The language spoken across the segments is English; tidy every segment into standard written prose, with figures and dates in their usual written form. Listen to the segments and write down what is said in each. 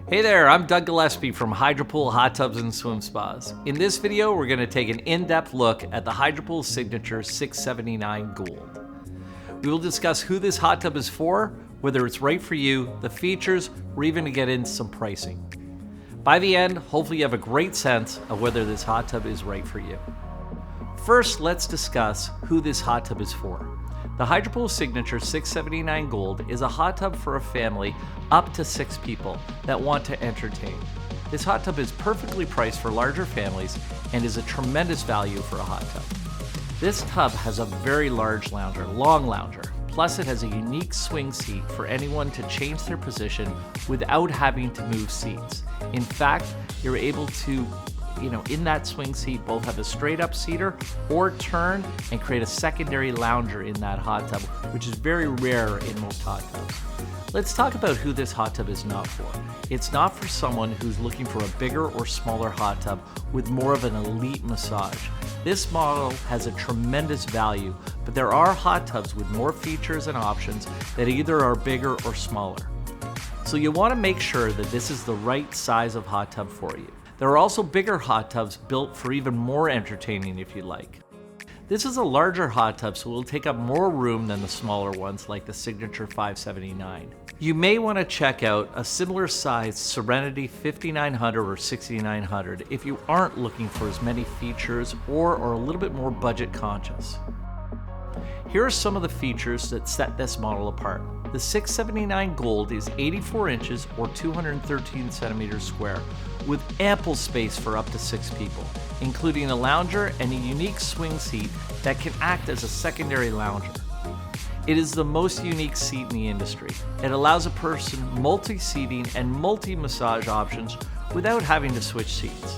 Hey there, I'm Doug Gillespie from Hydropool Hot Tubs and Swim Spas. In this video, we're going to take an in-depth look at the Hydropool Signature 679 Gold. We will discuss who this hot tub is for, whether it's right for you, the features, or even to get into some pricing. By the end, hopefully you have a great sense of whether this hot tub is right for you. First, let's discuss who this hot tub is for. The Hydropool Signature 679 Gold is a hot tub for a family up to 6 people that want to entertain. This hot tub is perfectly priced for larger families and is a tremendous value for a hot tub. This tub has a very large lounger, long lounger, plus it has a unique swing seat for anyone to change their position without having to move seats. In fact, you're able to in that swing seat, both have a straight up seater or turn and create a secondary lounger in that hot tub, which is very rare in most hot tubs. Let's talk about who this hot tub is not for. It's not for someone who's looking for a bigger or smaller hot tub with more of an elite massage. This model has a tremendous value, but there are hot tubs with more features and options that either are bigger or smaller. So you want to make sure that this is the right size of hot tub for you. There are also bigger hot tubs built for even more entertaining if you like. This is a larger hot tub, so it will take up more room than the smaller ones like the Signature 579. You may want to check out a similar sized Serenity 5900 or 6900 if you aren't looking for as many features or are a little bit more budget conscious. Here are some of the features that set this model apart. The 679 Gold is 84 inches or 213 centimeters square with ample space for up to 6 people, including a lounger and a unique swing seat that can act as a secondary lounger. It is the most unique seat in the industry. It allows a person multi-seating and multi-massage options without having to switch seats.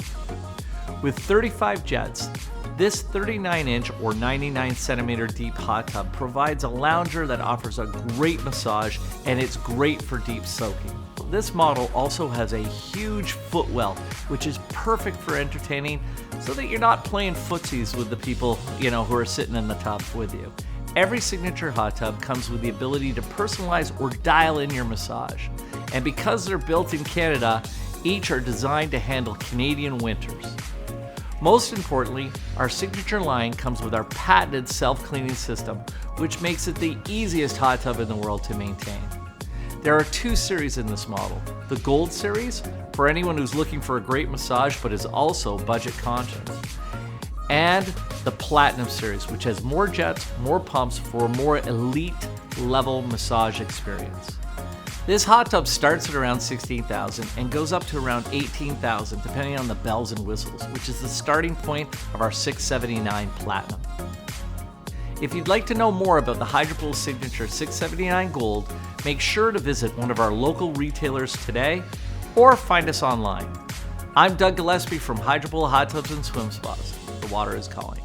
With 35 jets, this 39-inch or 99-centimeter deep hot tub provides a lounger that offers a great massage, and it's great for deep soaking. This model also has a huge footwell, which is perfect for entertaining so that you're not playing footsies with the people who are sitting in the tub with you. Every Signature hot tub comes with the ability to personalize or dial in your massage. And because they're built in Canada, each are designed to handle Canadian winters. Most importantly, our Signature line comes with our patented self-cleaning system, which makes it the easiest hot tub in the world to maintain. There are 2 series in this model. The Gold series, for anyone who's looking for a great massage but is also budget conscious. And the Platinum series, which has more jets, more pumps for a more elite level massage experience. This hot tub starts at around $16,000 and goes up to around $18,000 depending on the bells and whistles, which is the starting point of our 679 Platinum. If you'd like to know more about the Hydropool Signature 679 Gold, make sure to visit one of our local retailers today or find us online. I'm Doug Gillespie from Hydropool Hot Tubs and Swim Spas. The water is calling.